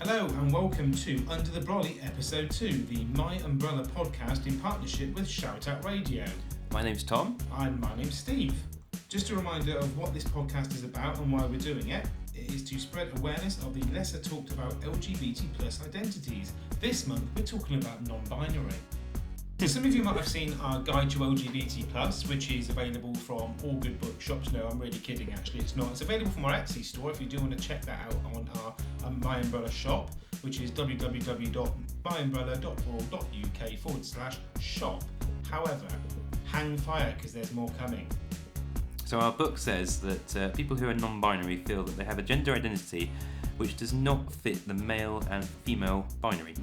Hello and welcome to Under the Brolly Episode 2, the MyUmbrella podcast in partnership with ShoutOut Radio. My name's Tom. And my name's Steve. Just a reminder of what this podcast is about and why we're doing it. It is to spread awareness of the lesser talked about LGBT plus identities. This month we're talking about non-binary. Some of you might have seen our Guide to LGBT+, which is available from all good bookshops. No, I'm really kidding, actually, it's not. It's available from our Etsy store if you do want to check that out on our MyUmbrella shop, which is www.myumbrella.org.uk/shop. However, hang fire, because there's more coming. So our book says that people who are non-binary feel that they have a gender identity which does not fit the male and female binary.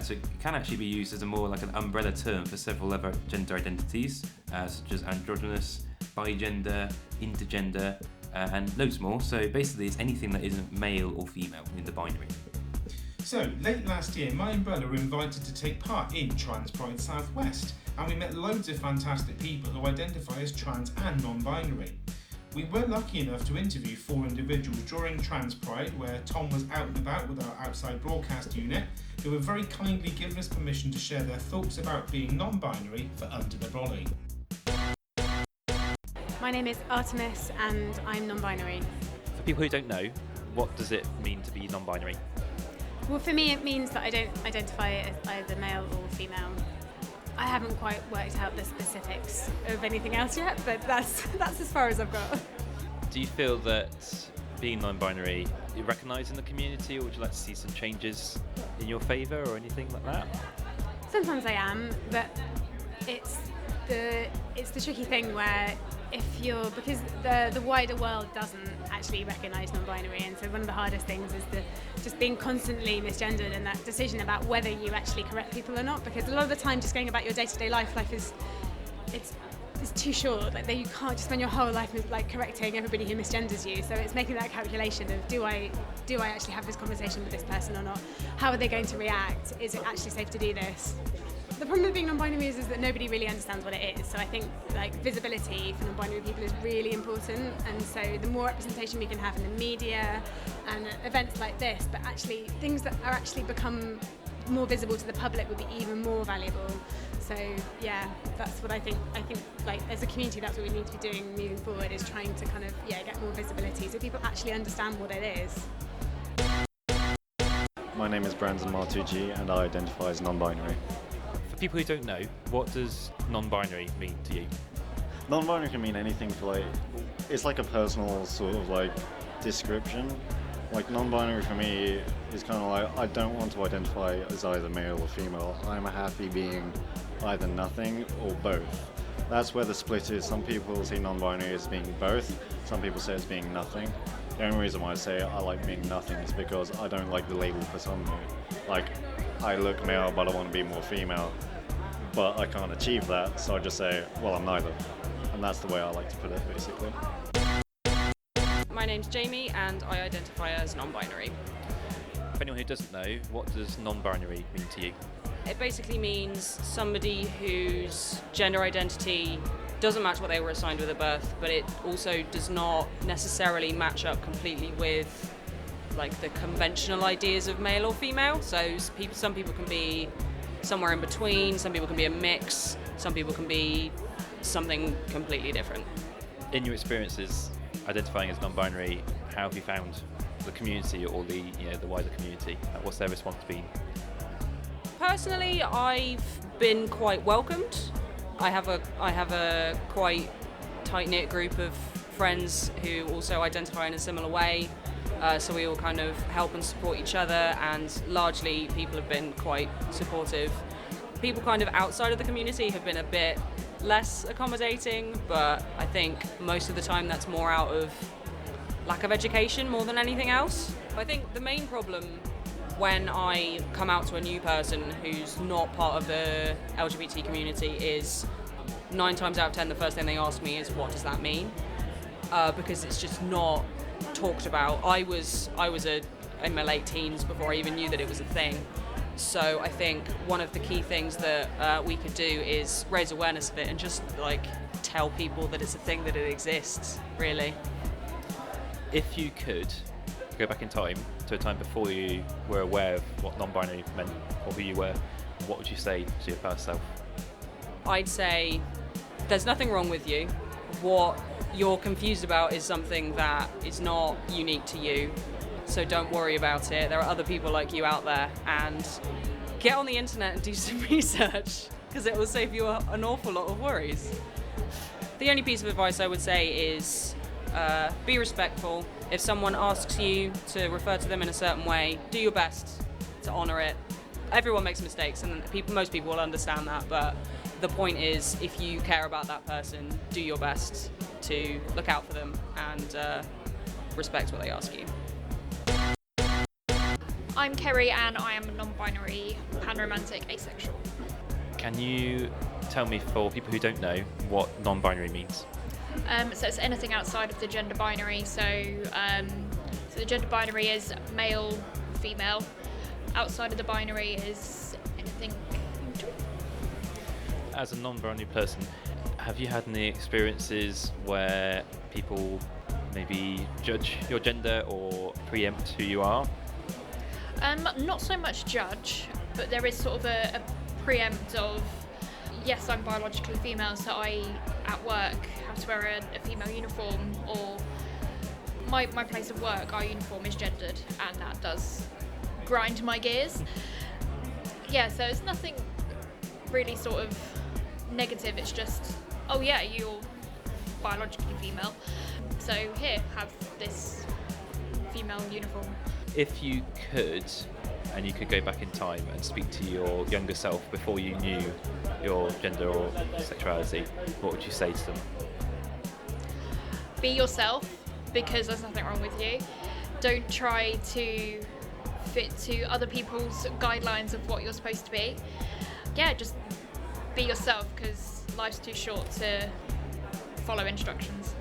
So it can actually be used as a more like an umbrella term for several other gender identities, such as androgynous, bigender, intergender, and loads more. So basically it's anything that isn't male or female in the binary. So, late last year, MyUmbrella were invited to take part in Trans Pride Southwest, and we met loads of fantastic people who identify as trans and non-binary. We were lucky enough to interview 4 individuals during Trans Pride, where Tom was out and about with our outside broadcast unit, who were very kindly given us permission to share their thoughts about being non-binary for Under the Brolly. My name is Artemis and I'm non-binary. For people who don't know, what does it mean to be non-binary? Well, for me it means that I don't identify as either male or female. I haven't quite worked out the specifics of anything else yet, but that's as far as I've got. Do you feel that being non-binary is recognised in the community, or would you like to see some changes in your favour or anything like that? Sometimes I am, but it's the tricky thing where because the wider world doesn't actually recognise non-binary, and so one of the hardest things is just being constantly misgendered, and that decision about whether you actually correct people or not, because a lot of the time just going about your day-to-day life is it's too short. Like you can't just spend your whole life like correcting everybody who misgenders you. So it's making that calculation of do I actually have this conversation with this person or not? How are they going to react? Is it actually safe to do this? The problem with being non-binary is that nobody really understands what it is. So I think like visibility for non-binary people is really important, and so the more representation we can have in the media and events like this, but actually things that are actually become more visible to the public would be even more valuable. So yeah, that's what I think like as a community that's what we need to be doing moving forward, is trying to kind of get more visibility so people actually understand what it is. My name is Brandon Martucci and I identify as non-binary. For people who don't know, what does non-binary mean to you? Non-binary can mean anything it's like a personal sort of like description. Like non-binary for me is kind of like, I don't want to identify as either male or female. I'm happy being either nothing or both. That's where the split is. Some people see non-binary as being both, some people say it's being nothing. The only reason why I say I like being nothing is because I don't like the label for some me. Like, I look male but I want to be more female, but I can't achieve that, so I just say, well, I'm neither. And that's the way I like to put it, basically. My name's Jamie and I identify as non-binary. For anyone who doesn't know, what does non-binary mean to you? It basically means somebody whose gender identity doesn't match what they were assigned with at birth, but it also does not necessarily match up completely with like the conventional ideas of male or female. So some people can be somewhere in between, some people can be a mix, some people can be something completely different. In your experiences identifying as non-binary, how have you found the community or the wider community? What's their response been? Personally, I've been quite welcomed. I have a quite tight-knit group of friends who also identify in a similar way, so we all kind of help and support each other, and largely people have been quite supportive. People kind of outside of the community have been a bit less accommodating, but I think most of the time that's more out of lack of education more than anything else. I think the main problem when I come out to a new person who's not part of the LGBT community is 9 times out of 10 the first thing they ask me is, what does that mean? Because it's just not talked about. I was in my late teens before I even knew that it was a thing. So I think one of the key things that we could do is raise awareness of it and just like tell people that it's a thing, that it exists, really. If you could go back in time to a time before you were aware of what non-binary meant or who you were, what would you say to your past self? I'd say there's nothing wrong with you. What you're confused about is something that is not unique to you, so don't worry about it. There are other people like you out there, and get on the internet and do some research, because it will save you an awful lot of worries. The only piece of advice I would say is be respectful. If someone asks you to refer to them in a certain way, do your best to honour it. Everyone makes mistakes, and most people will understand that, but the point is, if you care about that person, do your best to look out for them and respect what they ask you. I'm Kerry and I am non-binary, panromantic, asexual. Can you tell me, for people who don't know, what non-binary means? So it's anything outside of the gender binary. So the gender binary is male, female. Outside of the binary is anything in between. As a non-binary person, have you had any experiences where people maybe judge your gender or preempt who you are? Not so much judge, but there is sort of a preempt of, yes, I'm biologically female, so I, at work, have to wear a female uniform, or my place of work, our uniform is gendered, and that does grind my gears. Yeah, so it's nothing really sort of negative, it's just, oh yeah, you're biologically female, so here, have this female uniform. If you could, and you could go back in time and speak to your younger self before you knew your gender or sexuality, what would you say to them? Be yourself, because there's nothing wrong with you. Don't try to fit to other people's guidelines of what you're supposed to be. Yeah, just be yourself, because life's too short to follow instructions.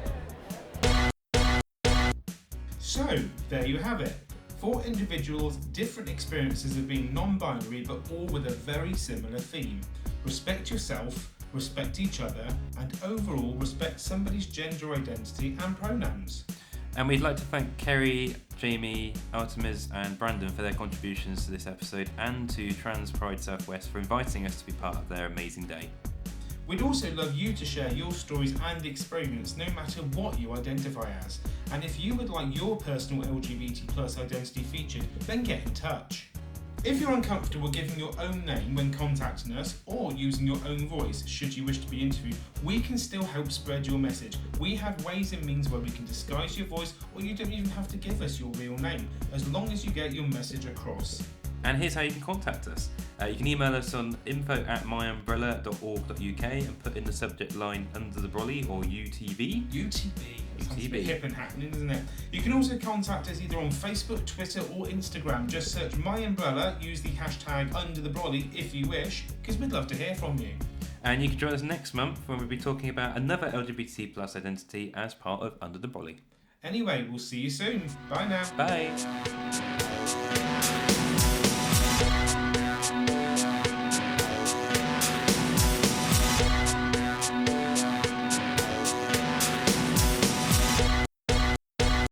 So, there you have it. 4 individuals, different experiences of being non-binary, but all with a very similar theme. Respect yourself, respect each other, and overall respect somebody's gender identity and pronouns. And we'd like to thank Kerry, Jamie, Artemis and Brandon for their contributions to this episode, and to Trans Pride Southwest for inviting us to be part of their amazing day. We'd also love you to share your stories and experience, no matter what you identify as. And if you would like your personal LGBT+ identity featured, then get in touch. If you're uncomfortable giving your own name when contacting us, or using your own voice should you wish to be interviewed, we can still help spread your message. We have ways and means where we can disguise your voice, or you don't even have to give us your real name, as long as you get your message across. And here's how you can contact us. You can email us on info@myumbrella.org.uk and put in the subject line Under the Brolly or UTB. UTB. Sounds a bit hip and happening, doesn't it? You can also contact us either on Facebook, Twitter or Instagram. Just search MyUmbrella, use the hashtag #UnderTheBrolly if you wish, because we'd love to hear from you. And you can join us next month when we'll be talking about another LGBT+ identity as part of Under the Brolly. Anyway, we'll see you soon. Bye now. Bye.